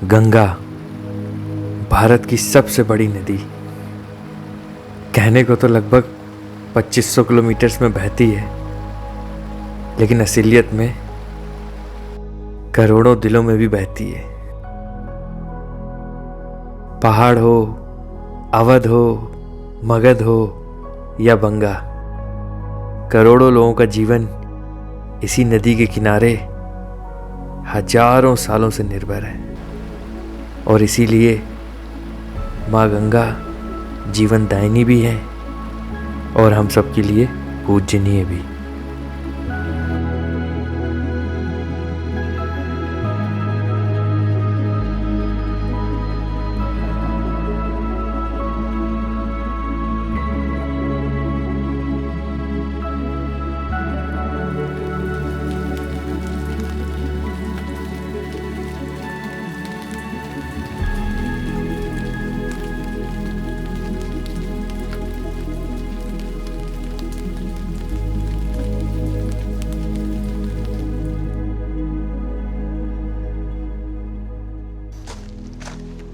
गंगा भारत की सबसे बड़ी नदी। कहने को तो लगभग 2500 किलोमीटर में बहती है, लेकिन असलियत में करोड़ों दिलों में भी बहती है। पहाड़ हो, अवध हो, मगध हो या बंगा, करोड़ों लोगों का जीवन इसी नदी के किनारे हजारों सालों से निर्भर है। और इसीलिए माँ गंगा जीवनदायिनी भी है और हम सबके लिए पूजनीय भी।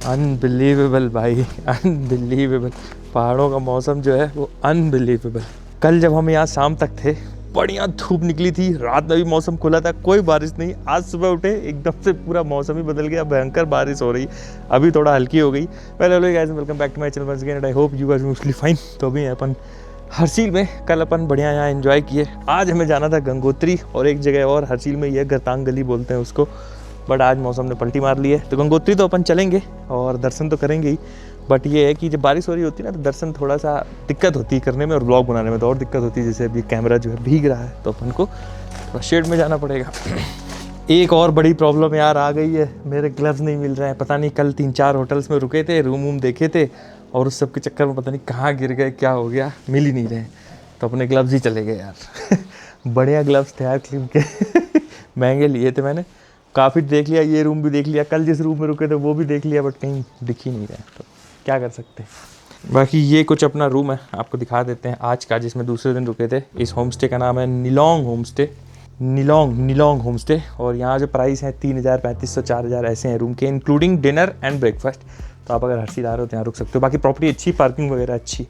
अनबिलीवेबल भाई, अनबिलीवेबल। पहाड़ों का मौसम जो है वो अनबिलीवेबल। कल जब हम यहाँ शाम तक थे, बढ़िया धूप निकली थी, रात में भी मौसम खुला था, कोई बारिश नहीं। आज सुबह उठे, एकदम से पूरा मौसम ही बदल गया, भयंकर बारिश हो रही। अभी थोड़ा हल्की हो गई। Hello guys, welcome back to my channel once again and I hope you guys mostly fine. तो अभी अपन हरसील में कल अपन बढ़िया यहाँ एंजॉय किए। आज हमें जाना था गंगोत्री और एक जगह और हरसील में, यह गरतांग गली बोलते हैं उसको। बट आज मौसम ने पलटी मार ली है, तो गंगोत्री तो अपन चलेंगे और दर्शन तो करेंगे ही। बट ये है कि जब बारिश हो रही होती है ना, तो दर्शन थोड़ा सा दिक्कत होती है करने में, और ब्लॉग बनाने में तो और दिक्कत होती है। जैसे अभी कैमरा जो है भीग रहा है, तो अपन को थोड़ा शेड में जाना पड़ेगा। एक और बड़ी प्रॉब्लम यार आ गई है, मेरे ग्लव्स नहीं मिल रहे हैं। पता नहीं कल 3-4 होटल्स में रुके थे, रूम वूम देखे थे, और उस सब के चक्कर में पता नहीं कहाँ गिर गए, क्या हो गया, मिल ही नहीं रहे। तो अपने ग्लव्स ही चले गए यार। बढ़िया ग्लव्स थे यार, क्लिप के। महंगे लिए थे मैंने, काफ़ी देख लिया, ये रूम भी देख लिया, कल जिस रूम में रुके थे वो भी देख लिया, बट कहीं दिख ही नहीं रहा। तो क्या कर सकते हैं। बाकी ये कुछ अपना रूम है, आपको दिखा देते हैं आज का, जिसमें दूसरे दिन रुके थे। इस होम स्टे का नाम है Nelong home stay, Nelong home stay. और यहाँ जो प्राइस है 3000, 3500, 4000 ऐसे हैं रूम के, इंक्लूडिंग डिनर एंड ब्रेकफास्ट। तो आप अगर हरसील आ रहे हो तो यहाँ रुक सकते हो। बाकी प्रॉपर्टी अच्छी, पार्किंग वगैरह अच्छी।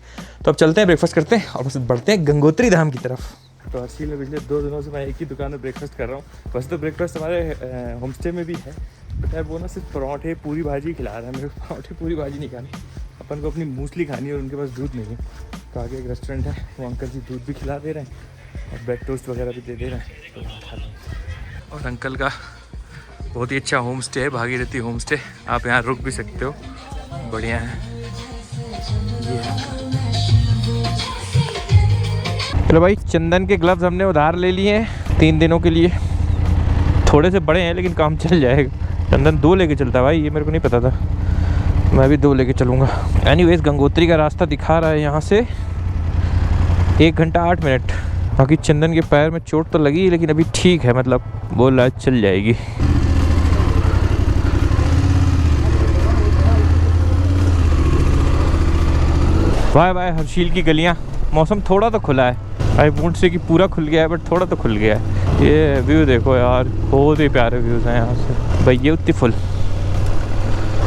तो अब चलते हैं, ब्रेकफास्ट करते हैं और बस बढ़ते हैं गंगोत्री धाम की तरफ। तो हरसील में पिछले 2 दिनों से मैं एक ही दुकान में ब्रेकफास्ट कर रहा हूँ। वैसे तो ब्रेकफास्ट हमारे होम स्टे में भी है, बट यार वो ना सिर्फ पराठे पूरी भाजी खिला रहा है। मेरे को पराठे पूरी भाजी नहीं खानी, अपन को अपनी मूसली खानी है, और उनके पास दूध नहीं है। तो आगे एक रेस्टोरेंट है, वो अंकल जी दूध भी खिला दे रहे हैं और ब्रेड टोस्ट वगैरह भी दे दे रहे हैं। तो खा रहे हैं। और अंकल का बहुत ही अच्छा होम स्टे है, भागीरथी होम स्टे। आप यहाँ रुक भी सकते हो, बढ़िया है। ये चलो भाई, चंदन के ग्लव्स हमने उधार ले लिए हैं 3 दिनों के लिए। थोड़े से बड़े हैं लेकिन काम चल जाएगा। चंदन 2 लेके चलता है भाई, ये मेरे को नहीं पता था, मैं भी 2 लेके चलूँगा। एनीवेज, गंगोत्री का रास्ता दिखा रहा है यहाँ से 1 घंटा 8 मिनट। बाकी चंदन के पैर में चोट तो लगी, लेकिन अभी ठीक है, मतलब बोल रहा है चल जाएगी। बाय बाय हरसील की गलियाँ। मौसम थोड़ा तो खुला है, आई वोंट से कि पूरा खुल गया है, बट थोड़ा तो खुल गया है। ये व्यू देखो यार, बहुत ही प्यारे व्यूज़ हैं यहाँ से, ब्यूटीफुल।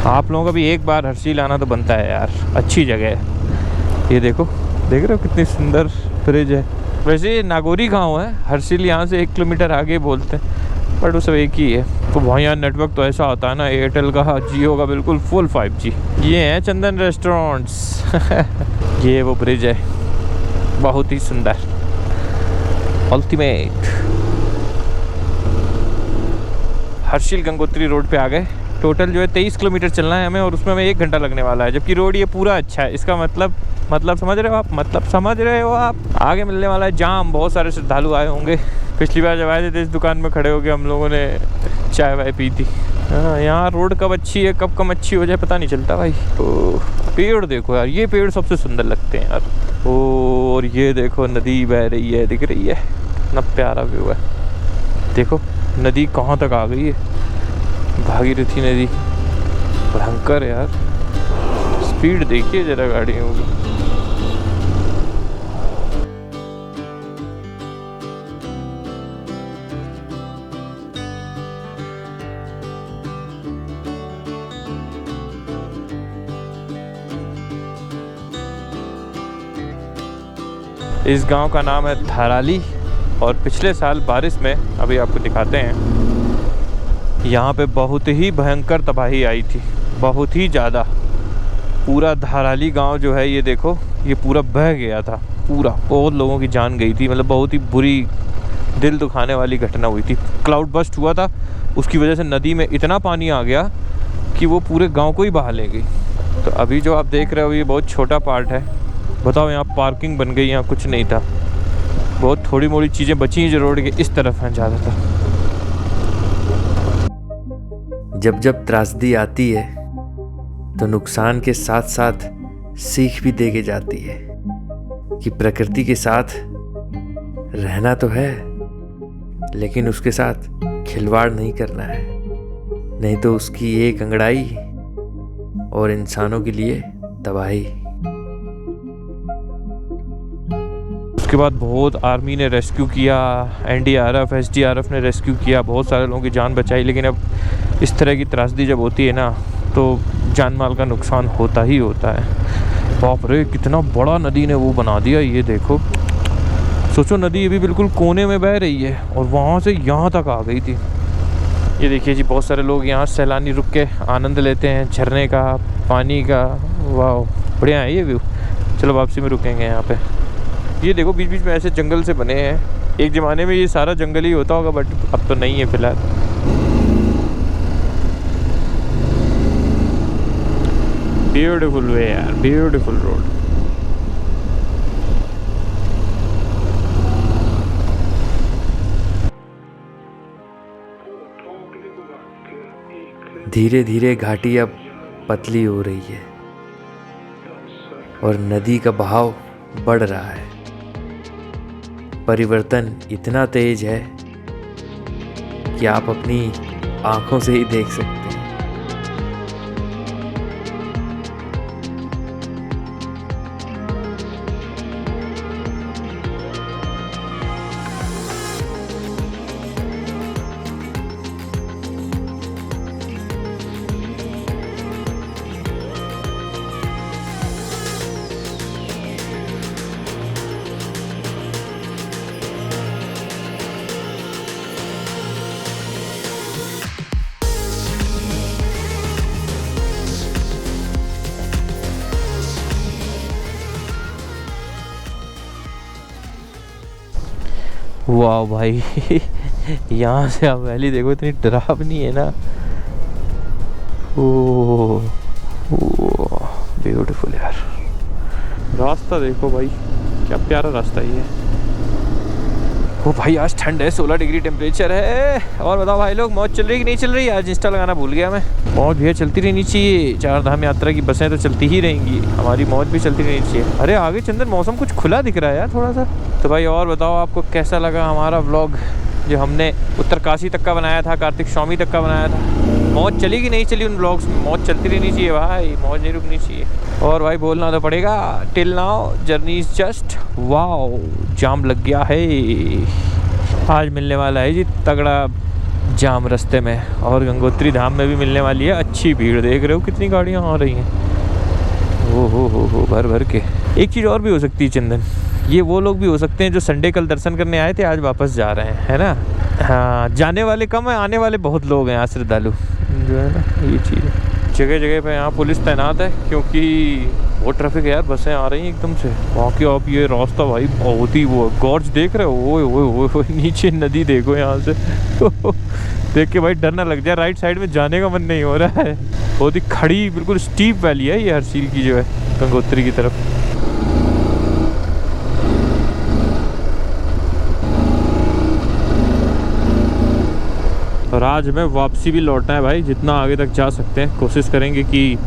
आप लोगों का भी एक बार हरसील आना तो बनता है यार, अच्छी जगह है। ये देखो, देख रहे हो कितनी सुंदर ब्रिज है। वैसे ये नागौरी गाँव है, हरसील यहाँ से 1 किलोमीटर आगे बोलते हैं, बट वो सब एक ही है। तो वहाँ यहाँ नेटवर्क तो ऐसा आता है ना, एयरटेल का, जियो का बिल्कुल फुल 5G। ये है चंदन रेस्टोरेंट्स। ये वो ब्रिज है, बहुत ही सुंदर, अल्टीमेट। हरसील गंगोत्री रोड पे आ गए। टोटल जो है 23 किलोमीटर चलना है हमें, और उसमें हमें 1 घंटा लगने वाला है। जबकि रोड ये पूरा अच्छा है, इसका मतलब समझ रहे हो आप, मतलब समझ रहे हो आप। आगे मिलने वाला है जाम, बहुत सारे श्रद्धालु आए होंगे। पिछली बार जब आए थे इस दुकान में खड़े होकर हम लोगों ने चाय वाय पी थी। हाँ, यहाँ रोड कब अच्छी है कब कम अच्छी हो जाए पता नहीं चलता भाई। तो पेड़ देखो यार, ये पेड़ सबसे सुंदर लगते हैं यार। और ये देखो नदी बह रही है, दिख रही है, कितना प्यारा व्यू है। देखो नदी कहाँ तक आ गई है, भागीरथी नदी, भयंकर यार। स्पीड देखिए जरा गाड़ियों की। इस गांव का नाम है धाराली और पिछले साल बारिश में, अभी आपको दिखाते हैं, यहाँ पे बहुत ही भयंकर तबाही आई थी, बहुत ही ज़्यादा। पूरा धाराली गांव जो है ये देखो, ये पूरा बह गया था पूरा, बहुत लोगों की जान गई थी। मतलब बहुत ही बुरी, दिल दुखाने वाली घटना हुई थी। क्लाउड बस्ट हुआ था, उसकी वजह से नदी में इतना पानी आ गया कि वो पूरे गांव को ही बहा ले गई। तो अभी जो आप देख रहे हो ये बहुत छोटा पार्ट है। बताओ, यहाँ पार्किंग बन गई, यहाँ कुछ नहीं था, बहुत थोड़ी मोड़ी चीज़ें बची हैं जो रोड के इस तरफ हैं ज़्यादातर। जब जब त्रासदी आती है तो नुकसान के साथ साथ सीख भी दे के जाती है कि प्रकृति के साथ रहना तो है, लेकिन उसके साथ खिलवाड़ नहीं करना है, नहीं तो उसकी एक अंगड़ाई और इंसानों के लिए तबाही। उसके बाद बहुत आर्मी ने रेस्क्यू किया, एनडीआरएफ, एसडीआरएफ ने रेस्क्यू किया, बहुत सारे लोगों की जान बचाई। लेकिन अब इस तरह की त्रासदी जब होती है ना, तो जान माल का नुकसान होता ही होता है। बाप रे, कितना बड़ा नदी ने वो बना दिया, ये देखो। सोचो, नदी अभी बिल्कुल कोने में बह रही है और वहाँ से यहाँ तक आ गई थी। ये देखिए जी, बहुत सारे लोग यहाँ सैलानी रुक के आनंद लेते हैं झरने का, पानी का। वाह, बढ़िया है ये व्यू। चलो वापसी में रुकेंगे यहाँ पे। ये देखो, बीच बीच में ऐसे जंगल से बने हैं। एक ज़माने में ये सारा जंगल ही होता होगा, बट अब तो नहीं है फिलहाल। ब्यूटीफुल वे यार, ब्यूटीफुल रोड। धीरे धीरे घाटी अब पतली हो रही है और नदी का बहाव बढ़ रहा है। परिवर्तन इतना तेज है कि आप अपनी आंखों से ही देख सकते हैं। वाह भाई, यहाँ से आप वैली देखो, इतनी डरावनी है ना। ओह ब्यूटीफुल यार। रास्ता देखो भाई, क्या प्यारा रास्ता ये है। ओ भाई, आज ठंड है, 16 डिग्री टेम्परेचर है। और बताओ भाई लोग, मौज चल रही कि नहीं चल रही? आज इंस्टा लगाना भूल गया मैं। मौज भैया चलती रहनी चाहिए, 4 धाम यात्रा की बसें तो चलती ही रहेंगी, हमारी मौज भी चलती रहनी चाहिए। अरे आगे चंदन, मौसम कुछ खुला दिख रहा है यार थोड़ा सा। तो भाई और बताओ, आपको कैसा लगा हमारा व्लॉग जो हमने उत्तरकाशी तक का बनाया था, कार्तिक स्वामी तक का बनाया था? मौज चली कि नहीं चली? उन व्लॉग्स में मौज चलती रहनी चाहिए भाई, मौज नहीं रुकनी चाहिए। और भाई बोलना तो पड़ेगा, till now journey is just wow. जाम लग गया है, आज मिलने वाला है जी तगड़ा जाम रास्ते में, और गंगोत्री धाम में भी मिलने वाली है अच्छी भीड़। देख रहे हो कितनी गाड़ियाँ आ रही हैं, ओ हो भर भर के। एक चीज़ और भी हो सकती है चंदन, ये वो लोग भी हो सकते हैं जो संडे कल दर्शन करने आए थे, आज वापस जा रहे हैं, है ना? हाँ, जाने वाले कम है, आने वाले बहुत लोग हैं यहाँ श्रद्धालु, जो है ना, ये चीज़। जगह जगह पे यहाँ पुलिस तैनात है क्योंकि बहुत ट्रैफिक है यार, बसें आ रही हैं एकदम से। बाकी आप ये रास्ता भाई बहुत ही वो गॉर्ज देख रहे हो, ओए नीचे नदी देखो यहाँ से देख के भाई डर ना लग जाए, राइट साइड में जाने का मन नहीं हो रहा है। बहुत ही खड़ी बिल्कुल स्टीप वैली है ये हरसील की जो है गंगोत्री की तरफ। और आज हमें वापसी भी लौटना है भाई, जितना आगे तक जा सकते हैं कोशिश करेंगे कि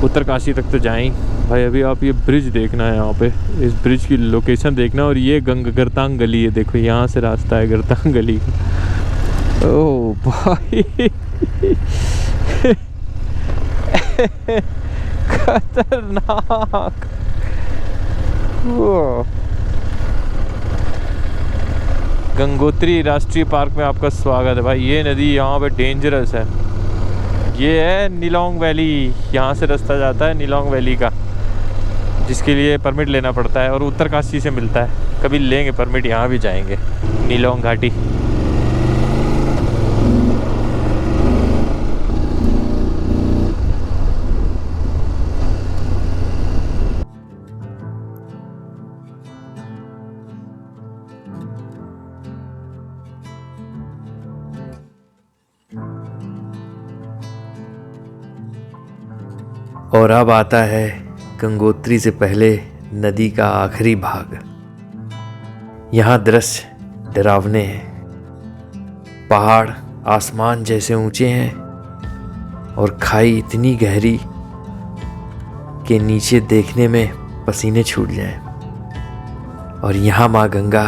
उत्तरकाशी तक तो जाएं भाई। अभी आप ये ब्रिज देखना है, यहाँ पे इस ब्रिज की लोकेशन देखना, और ये गरतांग गली है, देखो यहाँ से रास्ता है गरतांग गली का। ओ भाई खतरनाक। गंगोत्री राष्ट्रीय पार्क में आपका स्वागत है भाई। ये नदी यहाँ पे डेंजरस है, ये है नीलोंग वैली, यहाँ से रास्ता जाता है नीलोंग वैली का, जिसके लिए परमिट लेना पड़ता है और उत्तरकाशी से मिलता है। कभी लेंगे परमिट, यहाँ भी जाएंगे नीलोंग घाटी। और अब आता है गंगोत्री से पहले नदी का आखिरी भाग। यहाँ दृश्य डरावने हैं। पहाड़ आसमान जैसे ऊंचे हैं और खाई इतनी गहरी कि नीचे देखने में पसीने छूट जाएं। और यहाँ माँ गंगा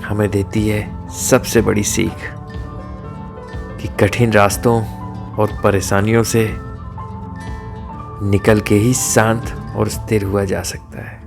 हमें देती है सबसे बड़ी सीख कि कठिन रास्तों और परेशानियों से निकल के ही शांत और स्थिर हुआ जा सकता है।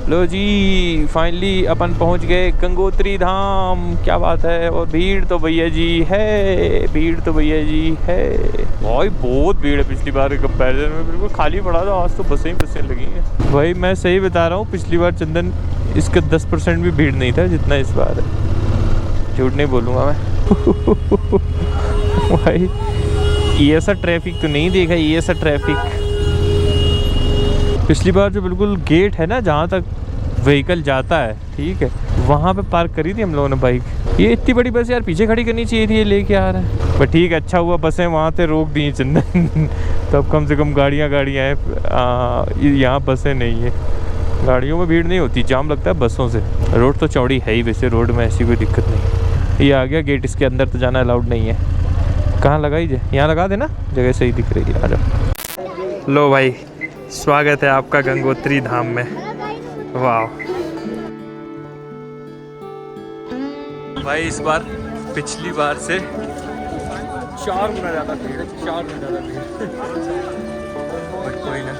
लो जी, फाइनली अपन पहुंच गए गंगोत्री धाम। क्या बात है। और भीड़ तो भैया जी है, भीड़ तो भैया जी है भाई, बहुत भीड़ है। पिछली बार के कंपैरिजन में बिल्कुल खाली पड़ा था, आज तो बसें ही बसें लगी हैं भाई। मैं सही बता रहा हूँ, पिछली बार चंदन इसका 10% भी भीड़ नहीं था जितना इस बार है। झूठ नहीं बोलूँगा मैं भाई। ये ऐसा ट्रैफिक तो नहीं देखा, ये ऐसा ट्रैफिक। पिछली बार जो बिल्कुल गेट है ना जहाँ तक व्हीकल जाता है, ठीक है, वहाँ पे पार्क करी थी हम लोगों ने बाइक। ये इतनी बड़ी बस यार पीछे खड़ी करनी चाहिए थी, ये लेके आ रहा है। पर ठीक है, अच्छा हुआ बसें वहाँ पे रोक दी चंदन तब कम से कम गाड़ियाँ हैं। यहाँ बसें नहीं है, गाड़ियों में भीड़ नहीं होती, जाम लगता है बसों से। रोड तो चौड़ी है ही वैसे, रोड में ऐसी कोई दिक्कत नहीं। ये आ गया गेट, इसके अंदर तो जाना अलाउड नहीं है। कहाँ लगाई जाए, यहाँ लगा देना, जगह सही दिख रही है। आ जाओ। लो भाई, स्वागत है आपका गंगोत्री धाम में। वाह भाई, इस बार पिछली बार से 4 गुना ज़्यादा भीड़ है, 4 गुना ज़्यादा भीड़। बट कोई ना,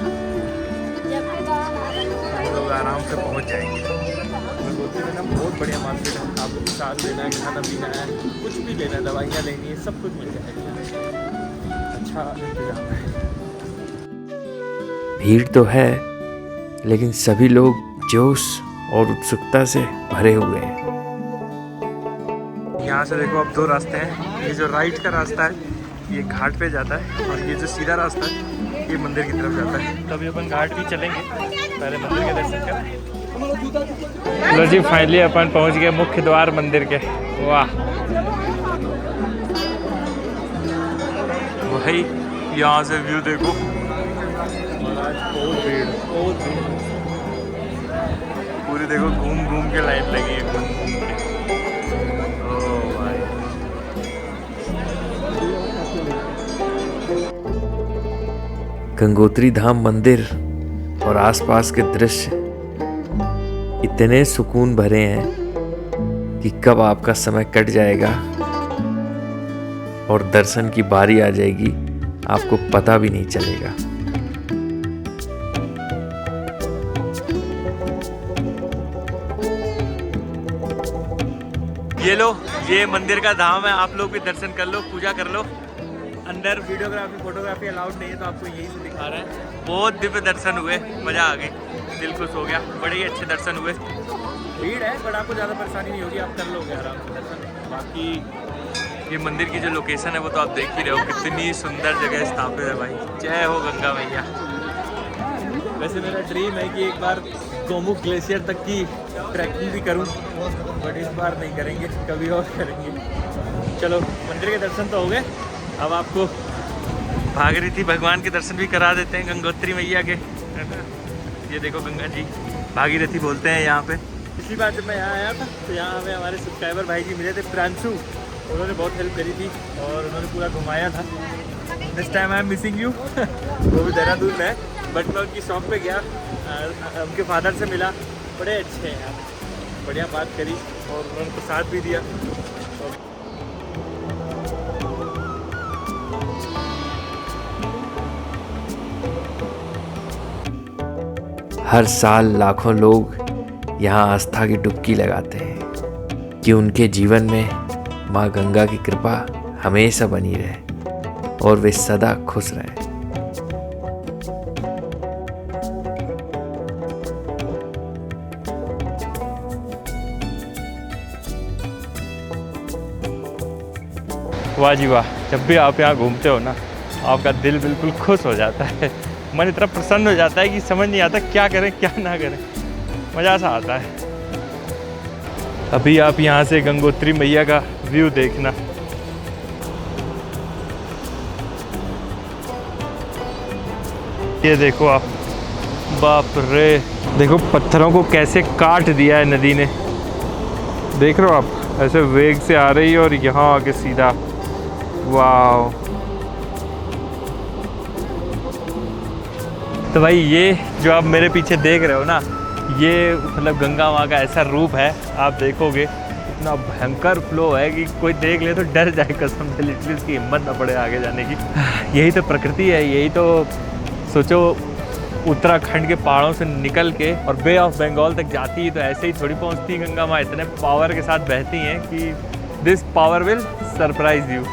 हम लोग आराम से पहुंच जाएंगे। गंगोत्री में ना बहुत बढ़िया मार्केट है। आपको साथ लेना है, खाना पीना है, कुछ भी लेना है, दवाइयाँ लेनी है, सब कुछ मिल जाएगा। अच्छा इंतजाम है। भीड़ तो है लेकिन सभी लोग जोश और उत्सुकता से भरे हुए हैं। यहाँ से देखो अब 2 रास्ते हैं। ये जो राइट का रास्ता है ये घाट पे जाता है, और ये जो सीधा रास्ता है ये मंदिर की तरफ जाता है। तभी अपन घाट भी चलेंगे, पहले मंदिर के दर्शन करें। लो जी, फाइनली अपन पहुँच गए मुख्य द्वार मंदिर के। वाह भाई, यहाँ से व्यू देखो। बहुत भीड़, बहुत भीड़। पूरी देखो घूम घूम के लाइन लगी है, घूम घूम के। ओह भाई, गंगोत्री धाम मंदिर और आसपास के दृश्य इतने सुकून भरे हैं कि कब आपका समय कट जाएगा और दर्शन की बारी आ जाएगी आपको पता भी नहीं चलेगा। ये लो, ये मंदिर का धाम है। आप लोग भी दर्शन कर लो, पूजा कर लो। अंदर वीडियोग्राफी फोटोग्राफी अलाउड नहीं है, तो आपको यही से दिखा रहे हैं। बहुत दिव्य दर्शन हुए, मज़ा आ गई, दिल खुश हो गया। बड़े ही अच्छे दर्शन हुए। भीड़ है बट आपको ज़्यादा परेशानी नहीं होगी, आप कर लोगे आराम से दर्शन। बाकी ये मंदिर की जो लोकेशन है वो तो आप देख ही रहे हो, कितनी सुंदर जगह स्थापित है भाई। जय हो गंगा मैया। वैसे मेरा ड्रीम है कि एक बार गोमुख ग्लेशियर तक की ट्रैकिंग भी करूं, बट इस बार नहीं करेंगे, कभी और करेंगे। चलो, मंदिर के दर्शन तो हो गए, अब आपको भागीरथी भगवान के दर्शन भी करा देते हैं, गंगोत्री मैया के। ये देखो गंगा जी, भागीरथी बोलते हैं यहाँ पे। पिछली बार जब मैं यहाँ आया था तो यहाँ हमें हमारे सब्सक्राइबर भाई जी मिले थे, प्रांशु। उन्होंने बहुत हेल्प करी थी और उन्होंने पूरा घुमाया था। This time I am missing you. वो भी देहरादून में है, बट मैं उनकी शॉप पे गया, उनके फादर से मिला, बड़े अच्छे हैं यार, बढ़िया बात करी और उन्होंने प्रसाद भी दिया। हर साल लाखों लोग यहाँ आस्था की डुबकी लगाते हैं कि उनके जीवन में माँ गंगा की कृपा हमेशा बनी रहे और वे सदा खुश रहें। वाह जी वाह, जब भी आप यहाँ घूमते हो ना, आपका दिल बिल्कुल खुश हो जाता है, मन इतना प्रसन्न हो जाता है कि समझ नहीं आता क्या करें क्या ना करें, मज़ा सा आता है। अभी आप यहाँ से गंगोत्री मैया का व्यू देखना। ये देखो आप, बाप रे, देखो पत्थरों को कैसे काट दिया है नदी ने, देख रहे हो आप, ऐसे वेग से आ रही है और यहाँ आके सीधा, वाह। तो भाई ये जो आप मेरे पीछे देख रहे हो ना, ये मतलब गंगा माँ का ऐसा रूप है, आप देखोगे इतना भयंकर फ्लो है कि कोई देख ले तो डर जाए कसम से, लिटरली उसकी हिम्मत ना पड़े आगे जाने की। यही तो प्रकृति है, यही तो सोचो उत्तराखंड के पहाड़ों से निकल के और बे ऑफ बंगाल तक जाती है तो ऐसे ही थोड़ी पहुँचती है गंगा माँ, इतने पावर के साथ बहती हैं कि this power will surprise you.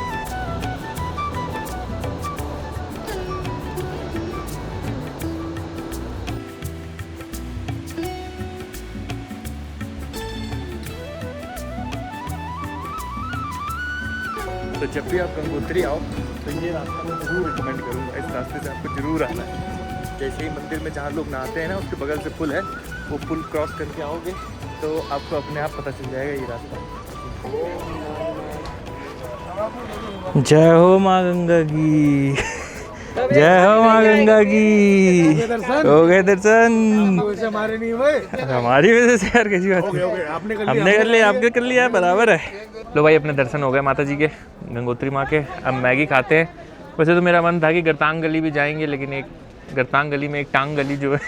तो जब भी आप गंगोत्री आओ तो ये रास्ता मैं ज़रूर रिकमेंड करूँगा, इस रास्ते से आपको ज़रूर आना है। जैसे ही मंदिर में जहाँ लोग नहाते हैं ना, उसके बगल से पुल है, वो पुल क्रॉस करके आओगे तो आपको अपने आप पता चल जाएगा ये रास्ता। जय हो माँ गंगा की, जय हो माँ गंगा की। हो गए दर्शन? हमारे नहीं हुए, हमारी वजह से यार, कैसी बात है? आपने हमने कर लिया, आपने कर लिया, बराबर है। लो भाई, अपने दर्शन हो गए माता जी के, गंगोत्री माँ के। अब मैगी खाते हैं। वैसे तो मेरा मन था कि गरतांग गली भी जाएंगे, लेकिन एक गरतांग गली में एक टांग गली जो है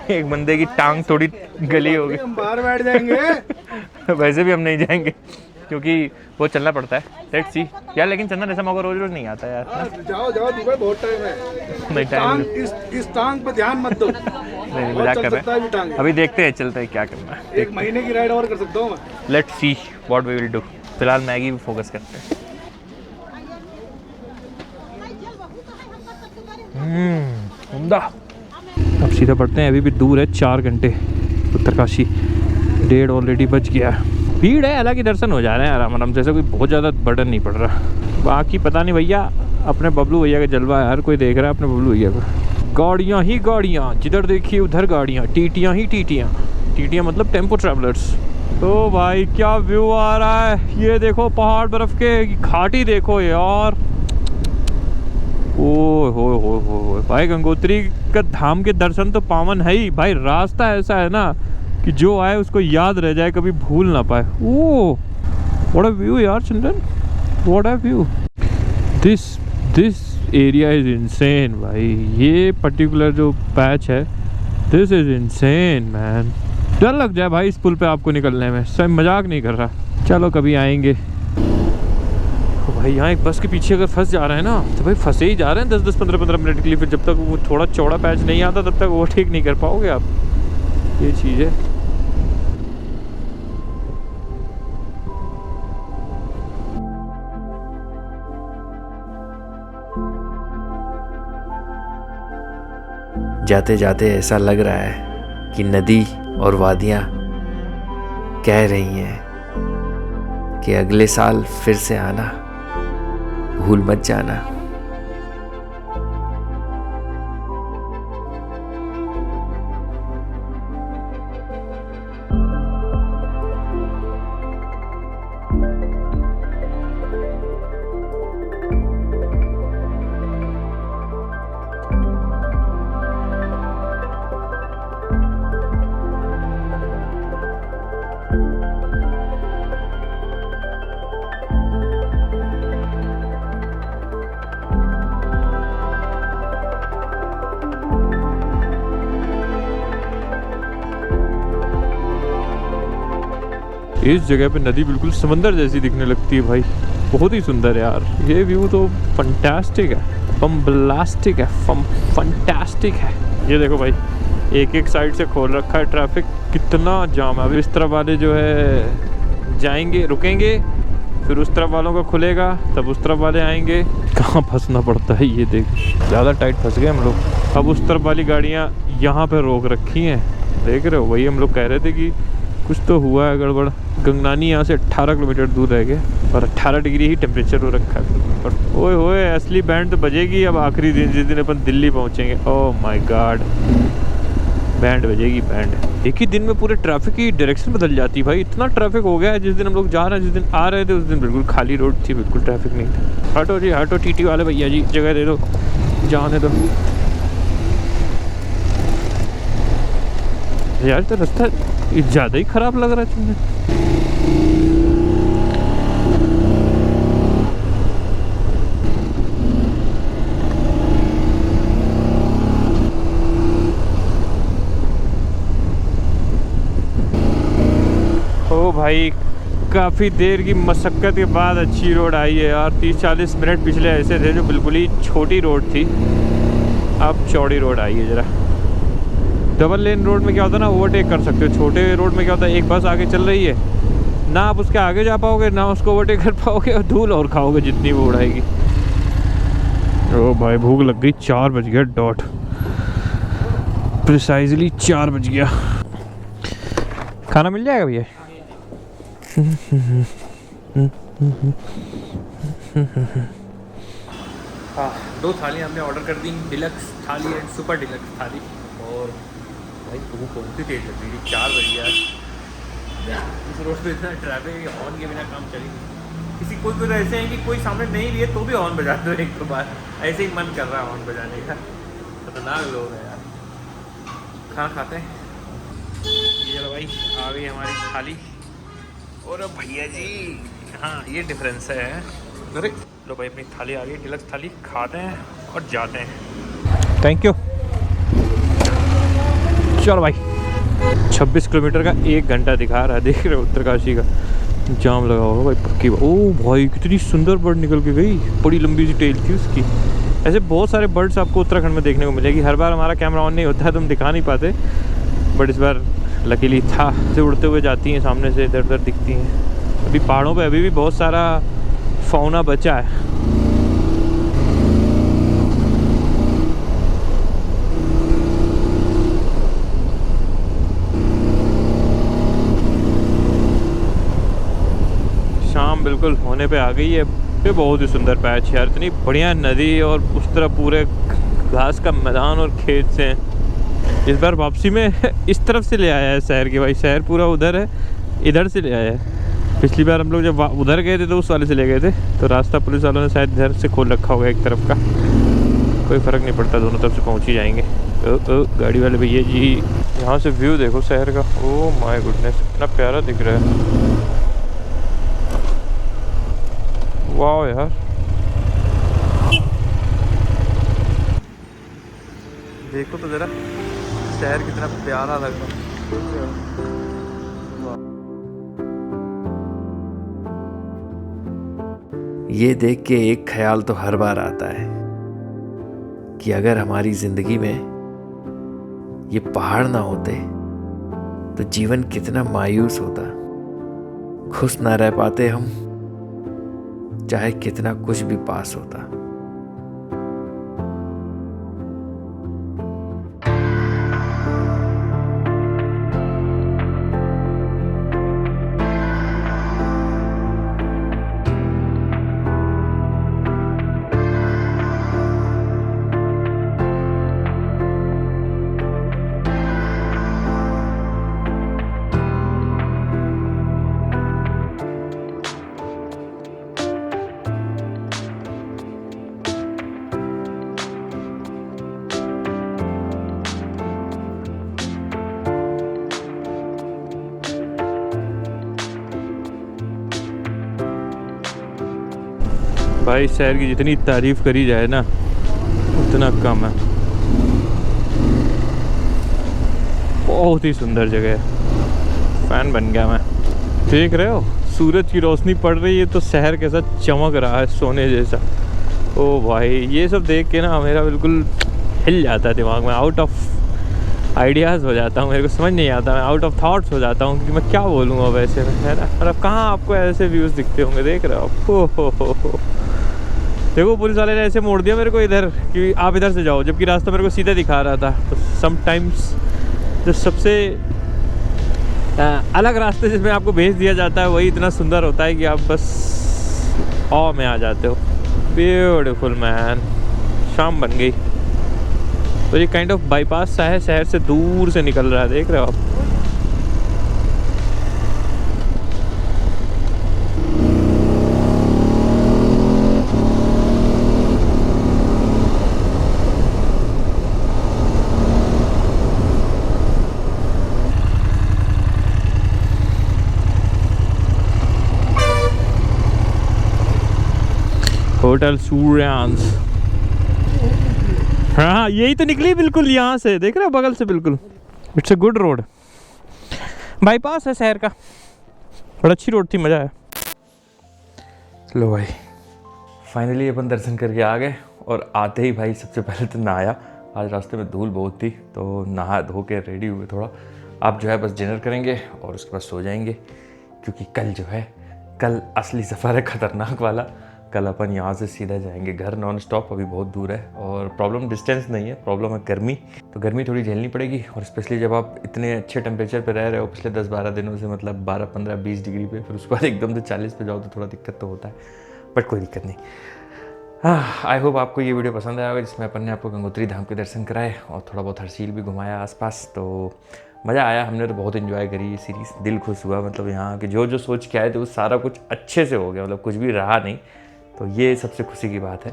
एक बंदे की टांग थोड़ी गली होगी, हम बाहर बैठ जाएंगे। वैसे भी हम नहीं जाएंगे क्योंकि वो चलना पड़ता है। लेट्स सी यार, लेकिन चंदन ऐसा मौका रोज रोज नहीं आता यार। जाओ जाओ दुबई, बहुत टाइम है। नहीं टाइम, इस टांग पे ध्यान मत दो। नहीं मजाक कर रहे हैं, अभी देखते हैं चलते हैं क्या करना है। एक महीने की राइड और कर सकता हूँ मैं। Let's see what we will do. फिलहाल मैगी भी फोकस करते हैं। उम्दा। अब सीधा पड़ते हैं, अभी भी दूर है 4 घंटे उत्तरकाशी, 1:30 ऑलरेडी बज गया है। भीड़ है, हालांकि दर्शन हो जा रहे हैं आराम आराम, जैसे कोई बहुत ज़्यादा बर्डन नहीं पड़ रहा। बाकी पता नहीं भैया, अपने बबलू भैया का जलवा है, हर कोई देख रहा है अपने बबलू भैया को। गाड़ियाँ ही गाड़ियाँ, जिधर देखिए उधर गाड़ियाँ, टीटियाँ ही टीटियाँ। टीटियाँ मतलब टेम्पो ट्रैवलर्स। तो भाई क्या व्यू आ रहा है, ये देखो पहाड़, बर्फ़ के घाटी देखो यार। ओ हो भाई, गंगोत्री का धाम के दर्शन तो पावन है ही भाई। रास्ता ऐसा है ना कि जो आए उसको याद रह जाए, कभी भूल ना पाए। ओ व्हाट अ व्यू यार Chandan, what a view. This area is insane भाई। ये पर्टिकुलर जो पैच है, दिस इज इनसेन मैन। डर लग जाए भाई इस पुल पे आपको निकलने में, सही मजाक नहीं कर रहा। चलो कभी आएंगे। तो भाई यहाँ एक बस के पीछे अगर फंस जा रहे हैं ना, तो भाई फंसे ही जा रहे हैं 10-10, 15-15 मिनट के लिए। फिर जब तक वो थोड़ा चौड़ा पैच नहीं आता तब तक वो ठीक नहीं कर पाओगे आप। ये चीज़ है। जाते जाते ऐसा लग रहा है कि नदी और वादियाँ कह रही हैं कि अगले साल फिर से आना, भूल मत जाना। इस जगह पे नदी बिल्कुल समंदर जैसी दिखने लगती है भाई, बहुत ही सुंदर यार। ये व्यू तो फंटास्टिक है, बम्बलास्टिक है, फंटास्टिक है। ये देखो भाई, एक एक साइड से खोल रखा है ट्रैफिक, कितना जाम है। अब इस तरफ वाले जो है जाएंगे, रुकेंगे, फिर उस तरफ वालों का खुलेगा, तब उस तरफ वाले आएंगे। कहाँ फंसना पड़ता है ये देख, ज़्यादा टाइट फंस गए हम लोग। अब उस तरफ वाली गाड़ियाँ यहाँ पे रोक रखी हैं, देख रहे हो। वही हम लोग कह रहे थे कि कुछ तो हुआ है गड़बड़। गंगनानी यहाँ से 18 किलोमीटर दूर रह गए और 18 डिग्री ही टेम्परेचर हो रखा है। और ओए होए, असली बैंड तो बजेगी अब आखिरी दिन, जिस दिन अपन दिल्ली पहुँचेंगे। ओह माय गॉड, बैंड बजेगी बैंड। एक ही दिन में पूरे ट्रैफिक की डायरेक्शन बदल जाती है भाई। इतना ट्रैफिक हो गया है, जिस दिन हम लोग जा रहे हैं, जिस दिन आ रहे थे, उस दिन बिल्कुल खाली रोड थी, बिल्कुल ट्रैफिक नहीं था। हटो जी हटो, टीटी वाले भैया जी, जगह दे दो, जाने दो यार। तो रास्ता ज़्यादा ही ख़राब लग रहा है तुमने। ओ भाई, काफ़ी देर की मशक्क़त के बाद अच्छी रोड आई है यार। 30-40 मिनट पिछले ऐसे थे जो बिल्कुल ही छोटी रोड थी, अब चौड़ी रोड आई है ज़रा। डबल लेन रोड में क्या होता है ना, ओवरटेक कर सकते हो। छोटे रोड में क्या होता है, एक बस आगे चल रही है ना, आप उसके आगे जा पाओगे ना उसको ओवरटेक कर पाओगे, और धूल और खाओगे जितनी वो उड़ाएगी। ओ भाई, भूख लग गई। 4 बज गया डॉट, प्रिसाइजली 4 बज गया। खाना मिल जाएगा भैया? हाँ, 2 थालियाँ हमने ऑर्डर कर दी, डिलक्स थाली एंड सुपर डिलक्स थाली। और भाई भूख बहुत ही तेज लग रही थी, 4 बज गया। इस रोड पे इतना ट्रैफिक है, हॉर्न के बिना काम चली नहीं। किसी कोई कोई ऐसे हैं कि कोई सामने नहीं भी है तो भी हॉर्न बजा दो एक दो बार, ऐसे ही मन कर रहा है हॉर्न बजाने का। खतरनाक लोग हैं यार। खाना खाते हैं। ये लो भाई, आ गई हमारी थाली। और भैया जी, हाँ ये डिफरेंस है। अरे लो भाई, अपनी थाली आ गई, डिलक्स थाली। खाते हैं और जाते हैं। Thank you. चलो भाई, 26 किलोमीटर का 1 घंटा दिखा रहा है, देख रहे हो उत्तरकाशी का जाम लगा होगा भाई पक्की। ओह भाई, कितनी सुंदर बर्ड निकल के गई, बड़ी लंबी सी टेल थी उसकी। ऐसे बहुत सारे बर्ड्स आपको उत्तराखंड में देखने को मिलेगी। हर बार हमारा कैमरा ऑन नहीं होता है तो हम दिखा नहीं पाते, बट इस बार लकीली था। से उड़ते हुए जाती हैं, सामने से इधर उधर दिखती हैं। अभी पहाड़ों पे अभी भी बहुत सारा फौना बचा है। शाम बिल्कुल होने पे आ गई है। ये बहुत ही सुंदर पैच है यार, इतनी बढ़िया नदी और उस तरफ पूरे घास का मैदान और खेत से। इस बार वापसी में इस तरफ से ले आया है शहर के भाई, शहर पूरा उधर है, इधर से ले आया है। पिछली बार हम लोग जब उधर गए थे तो उस वाले से ले गए थे, तो रास्ता पुलिस वालों ने शायद इधर से खोल रखा होगा एक तरफ का। कोई फ़र्क नहीं पड़ता, दोनों तरफ से पहुँच ही जाएंगे। ओ गाड़ी वाले भैया जी, यहाँ से व्यू देखो शहर का। ओह माय गुडनेस, इतना प्यारा दिख रहा है। वाह यार, देखो तो जरा शहर कितना प्यारा लग रहा है। ये देख के एक ख्याल तो हर बार आता है कि अगर हमारी जिंदगी में ये पहाड़ ना होते तो जीवन कितना मायूस होता। खुश ना रह पाते हम, चाहे कितना कुछ भी पास होता। भाई शहर की जितनी तारीफ करी जाए ना उतना कम है। बहुत ही सुंदर जगह है, फैन बन गया मैं। देख रहे हो सूरज की रोशनी पड़ रही है तो शहर कैसा चमक रहा है सोने जैसा। ओ भाई ये सब देख के ना मेरा बिल्कुल हिल जाता है दिमाग में, आउट ऑफ आइडियाज़ हो जाता हूँ, मेरे को समझ नहीं आता, मैं आउट ऑफ थॉट्स हो जाता हूँ कि मैं क्या बोलूँगा वैसे में, है ना। मतलब कहाँ आपको ऐसे व्यूज़ दिखते होंगे, देख रहे हो आप। हो देखो पुलिस वाले ने ऐसे मोड़ दिया मेरे को इधर कि आप इधर से जाओ, जबकि रास्ता मेरे को सीधा दिखा रहा था। तो समटाइम्स जो सबसे अलग रास्ते जिसमें आपको भेज दिया जाता है वही इतना सुंदर होता है कि आप बस ऑ में आ जाते हो। Beautiful man. शाम बन गई तो ये काइंड ऑफ बाईपास सा है, शहर से दूर से निकल रहा है, देख रहे हो आप। होटल सूर्यांश, हाँ यही तो निकली बिल्कुल यहाँ से, देख रहे हो बगल से बिल्कुल। It's a good road, bypass है शहर का, बड़ा अच्छी रोड थी, मज़ा आया। लो भाई फाइनली अपन दर्शन करके आ गए, और आते ही भाई सबसे पहले तो नहाया। आज रास्ते में धूल बहुत थी तो नहा धो के रेडी हुए थोड़ा। आप जो है बस डिनर करेंगे और उसके बाद सो जाएंगे, क्योंकि कल जो है कल असली सफ़र है ख़तरनाक वाला। कल अपन यहाँ से सीधा जाएंगे घर नॉन स्टॉप, अभी बहुत दूर है। और प्रॉब्लम डिस्टेंस नहीं है, प्रॉब्लम है गर्मी। तो गर्मी थोड़ी झेलनी पड़ेगी, और स्पेशली जब आप इतने अच्छे टेम्परेचर पे रह रहे हो पिछले 10-12 दिनों से, मतलब 12, 15, 20 डिग्री पे, फिर उसके बाद एकदम से 40 पे जाओ तो थोड़ा दिक्कत तो होता है, बट कोई दिक्कत नहीं। आई होप आपको ये वीडियो पसंद आया होगा, जिसमें अपन ने आपको गंगोत्री धाम के दर्शन कराए और थोड़ा बहुत हरसील भी घुमाया आसपास। तो मज़ा आया, हमने तो बहुत इन्जॉय करी ये सीरीज़, दिल खुश हुआ। मतलब यहाँ के जो जो सोच के आए थे वो सारा कुछ अच्छे से हो गया, मतलब कुछ भी रहा नहीं। तो ये सबसे खुशी की बात है।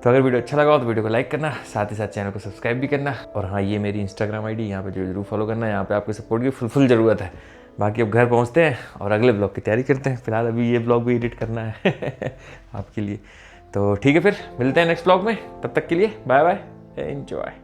तो अगर वीडियो अच्छा लगा हो तो वीडियो को लाइक करना, साथ ही साथ चैनल को सब्सक्राइब भी करना। और हाँ, ये मेरी इंस्टाग्राम आईडी, यहाँ पे जो जरूर फॉलो करना है। यहाँ पे आपके सपोर्ट की फुल ज़रूरत है। बाकी अब घर पहुँचते हैं और अगले ब्लॉग की तैयारी करते हैं। फिलहाल अभी ये ब्लॉग भी एडिट करना है आपके लिए। तो ठीक है, फिर मिलते हैं नेक्स्ट ब्लॉग में, तब तक के लिए बाय बाय, एंजॉय।